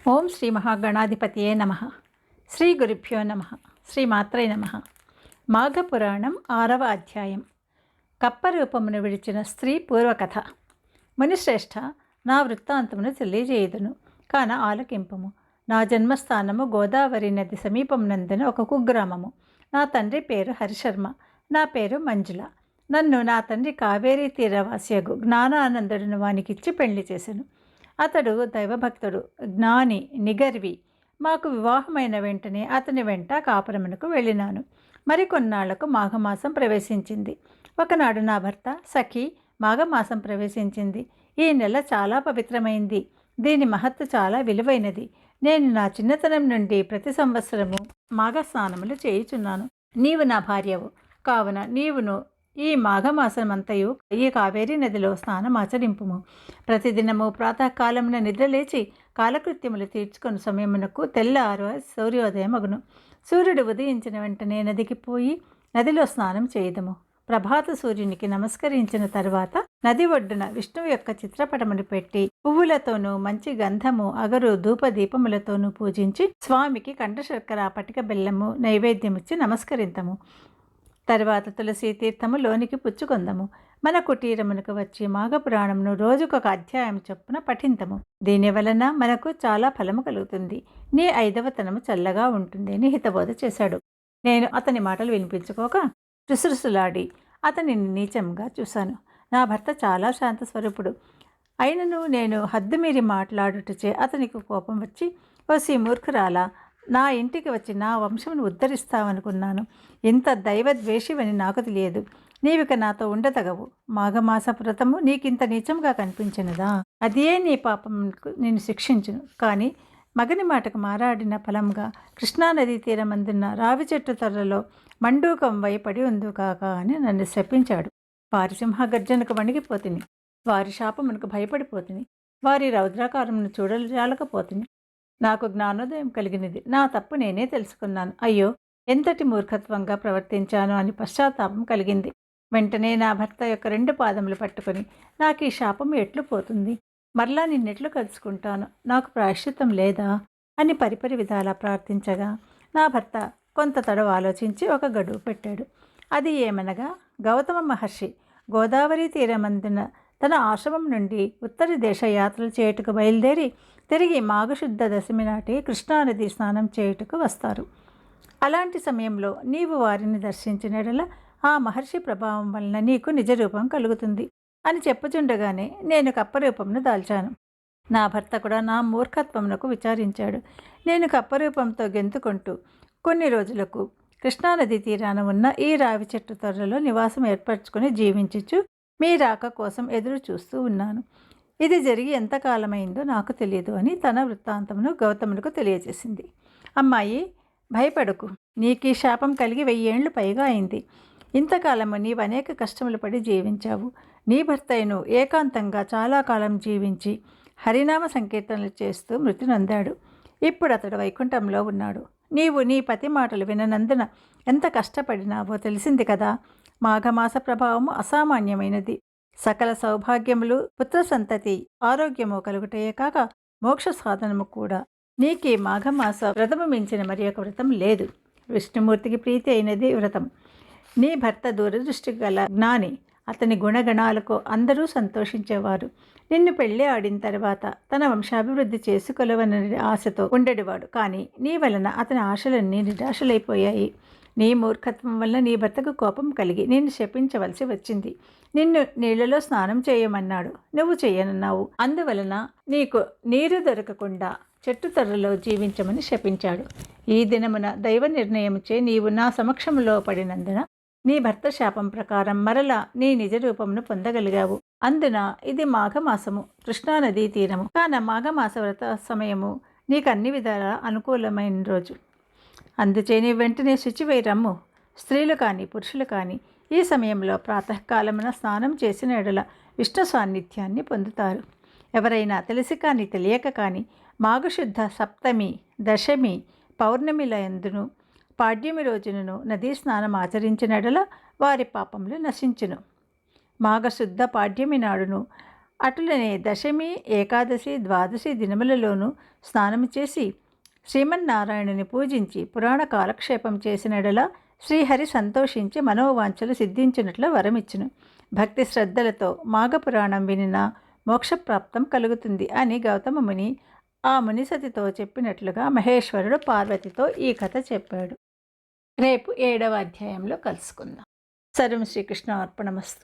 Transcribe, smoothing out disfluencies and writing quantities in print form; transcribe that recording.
ఓం శ్రీ మహాగణాధిపతియే నమ. శ్రీ గురుభ్యో నమ. శ్రీమాత్రే నమ. మాఘపురాణం 6వ అధ్యాయం. కప్పరూపమును విడిచిన స్త్రీ పూర్వకథ. మునిశ్రేష్ఠ, నా వృత్తాంతమును తెలియజేయుదును, కాన ఆలకింపము. నా జన్మస్థానము గోదావరి నది సమీపమునందున ఒక కుగ్రామము. నా తండ్రి పేరు హరిశర్మ, నా పేరు మంజుల. నన్ను నా తండ్రి కావేరీ తీరవాసియగు జ్ఞానానందుడిని వానికిచ్చి పెళ్లి చేసెను. అతడు దైవభక్తుడు, జ్ఞాని, నిగర్వి. మాకు వివాహమైన వెంటనే అతని వెంట కాపురమునకు వెళ్ళినాను. మరికొన్నాళ్లకు మాఘమాసం ప్రవేశించింది. ఒకనాడు నా భర్త సఖి, మాఘమాసం ప్రవేశించింది. ఈ నెల చాలా పవిత్రమైంది. దీని మహత్తు చాలా విలువైనది. నేను నా చిన్నతనం నుండి ప్రతి సంవత్సరము మాఘస్నానములు చేయుచున్నాను. నీవు నా భార్యవు కావున నీవును ఈ మాఘమాసమంతయు ఈ కావేరీ నదిలో స్నానమాచరింపుము. ప్రతిదినము ప్రాతకాలమున నిద్రలేచి కాలకృత్యములు తీర్చుకొని సమయమునకు తెల్లారు సూర్యోదయమగును. సూర్యుడు ఉదయించిన వెంటనే నదికి పోయి నదిలో స్నానం చేయదము. ప్రభాత సూర్యునికి నమస్కరించిన తరువాత నది ఒడ్డున విష్ణువు యొక్క చిత్రపటమును పెట్టి పువ్వులతోనూ మంచి గంధము, అగరు, ధూపదీపములతోనూ పూజించి స్వామికి కంఠశర్కర, పటిక బెల్లము నైవేద్యమిచ్చి నమస్కరింతము. తర్వాత తులసి తీర్థము లోనికి పుచ్చుకొందము. మన కుటీరమునకు వచ్చి మాఘపురాణమును రోజుకొక అధ్యాయం చొప్పున పఠింతము. దీని వలన మనకు చాలా ఫలము కలుగుతుంది. నీ 5వ తనము చల్లగా ఉంటుంది అని హితబోధ చేశాడు. నేను అతని మాటలు వినిపించుకోక రుసరుసలాడి అతనిని నీచంగా చూశాను. నా భర్త చాలా శాంత స్వరూపుడు. అయినను నేను హద్దుమీరి మాట్లాడుటచే అతనికి కోపం వచ్చి, ఓసి మూర్ఖురాలా, నా ఇంటికి వచ్చి నా వంశమును ఉద్ధరిస్తావనుకున్నాను. ఇంత దైవద్వేషివని నాకు తెలియదు. నీవిక నాతో ఉండదగవు. మాఘమాస వ్రతము నీకింత నీచంగా కనిపించినదా? అదే నీ పాపముకు నేను శిక్షించును. కానీ మగని మాటకు మారాడిన ఫలంగా కృష్ణానదీ తీరమందున్న రావి చెట్టు తొర్రలో మండూకం వైపడి ఉందుకాక అని నన్ను శపించాడు. వారి సింహగర్జనకు వణిగిపోతిని. వారి శాపమునకు భయపడిపోతిని. వారి రౌద్రాకారమును చూడలేకపోతిని. నాకు జ్ఞానోదయం కలిగినది. నా తప్పు నేనే తెలుసుకున్నాను. అయ్యో, ఎంతటి మూర్ఖత్వంగా ప్రవర్తించాను అని పశ్చాత్తాపం కలిగింది. వెంటనే నా భర్త యొక్క 2 పాదములు పట్టుకొని, నాకు ఈ శాపం ఎట్లు పోతుంది? మరలా నిన్నెట్లు కలుసుకుంటాను? నాకు ప్రాయశ్చిత్తం లేదా అని పరిపరి విధాలా ప్రార్థించగా నా భర్త కొంత తడవ ఆలోచించి ఒక గడువు పెట్టాడు. అది ఏమనగా, గౌతమ మహర్షి గోదావరి తీరమందున తన ఆశ్రమం నుండి ఉత్తర దేశ యాత్రలు చేయుటకు బయలుదేరి తిరిగి మాఘశుద్ధ దశమి నాటి కృష్ణానది స్నానం చేయుటకు వస్తారు. అలాంటి సమయంలో నీవు వారిని దర్శించినడల ఆ మహర్షి ప్రభావం వలన నీకు నిజరూపం కలుగుతుంది అని చెప్పుచుండగానే నేను కప్పరూపంను దాల్చాను. నా భర్త కూడా నా మూర్ఖత్వమునకు విచారించాడు. నేను కప్పరూపంతో గెంతుకుంటూ కొన్ని రోజులకు కృష్ణానది తీరాన ఉన్న ఈ రావి చెట్టు తొర్రలో నివాసం ఏర్పరచుకొని జీవించుచు మీ రాక కోసం ఎదురు చూస్తూ ఉన్నాను. ఇది జరిగి ఎంతకాలమైందో నాకు తెలియదు అని తన వృత్తాంతమును గౌతమునికి తెలియజేసింది. అమ్మాయి, భయపడకు. నీకు ఈ శాపం కలిగి 1000 ఏళ్ళు పైగా అయింది. ఇంతకాలము నీవు అనేక కష్టములు పడి జీవించావు. నీ భర్తయ్యను ఏకాంతంగా చాలా కాలం జీవించి హరినామ సంకీర్తనలు చేస్తూ మృతి నొందాడు. ఇప్పుడు అతడు వైకుంఠంలో ఉన్నాడు. నీవు నీ పతి మాటలు విననందున ఎంత కష్టపడినావో తెలిసింది కదా. మాఘమాస ప్రభావము అసామాన్యమైనది. సకల సౌభాగ్యములు, పుత్ర సంతతి, ఆరోగ్యము కలుగుటయే కాక మోక్ష సాధనము కూడా. నీకు ఈ మాఘమాస వ్రతము మించిన మరి ఒక వ్రతం లేదు. విష్ణుమూర్తికి ప్రీతి అయినది వ్రతం. నీ భర్త దూరదృష్టి గల జ్ఞాని. అతని గుణగణాలకు అందరూ సంతోషించేవారు. నిన్ను పెళ్ళి ఆడిన తర్వాత తన వంశాభివృద్ధి చేసుకొలవనని ఆశతో ఉండేవాడు. కానీ నీ వలన అతని ఆశలన్నీ నిరాశలైపోయాయి. నీ మూర్ఖత్వం వల్ల నీ భర్తకు కోపం కలిగి నిన్ను శపించవలసి వచ్చింది. నిన్ను నీళ్లలో స్నానం చేయమన్నాడు. నువ్వు చేయనన్నావు. అందువలన నీకు నీరు దొరకకుండా చెట్టు తొర్రలో జీవించమని శపించాడు. ఈ దినమున దైవ నిర్ణయముచే నీవు నా సమక్షంలో పడినందున నీ భర్త శాపం ప్రకారం మరలా నీ నిజ రూపమును పొందగలిగావు. అందున ఇది మాఘమాసము, కృష్ణానదీ తీరము. కాన మాఘమాస వ్రత సమయము నీకు అన్ని విధాలా అనుకూలమైన రోజు. అందుచే నీ వెంటనే శుచివై రమ్ము. స్త్రీలు కానీ పురుషులు కానీ ఈ సమయంలో ప్రాతకాలమున స్నానం చేసిన ఎడల విష్ణు సాన్నిధ్యాన్ని పొందుతారు. ఎవరైనా తెలిసి కానీ తెలియక కానీ మాఘశుద్ధ సప్తమి, దశమి, పౌర్ణమిలందును పాడ్యమి రోజునను నదీ స్నానం ఆచరించినడల వారి పాపములు నశించును. మాఘశుద్ధ పాడ్యమి నాడును అటులనే దశమి, ఏకాదశి, ద్వాదశి దినములలోనూ స్నానము చేసి శ్రీమన్నారాయణుని పూజించి పురాణ కాలక్షేపం చేసినడల శ్రీహరి సంతోషించి మనోవాంఛలు సిద్ధించినట్లు వరమిచ్చును. భక్తి శ్రద్ధలతో మాఘపురాణం వినిన మోక్షప్రాప్తం కలుగుతుంది అని గౌతమ ముని ఆ మునిసతితో చెప్పినట్లుగా మహేశ్వరుడు పార్వతితో ఈ కథ చెప్పాడు. రేపు 7వ అధ్యాయంలో కలుసుకుందాం. సర్వం శ్రీకృష్ణ అర్పణమస్తు.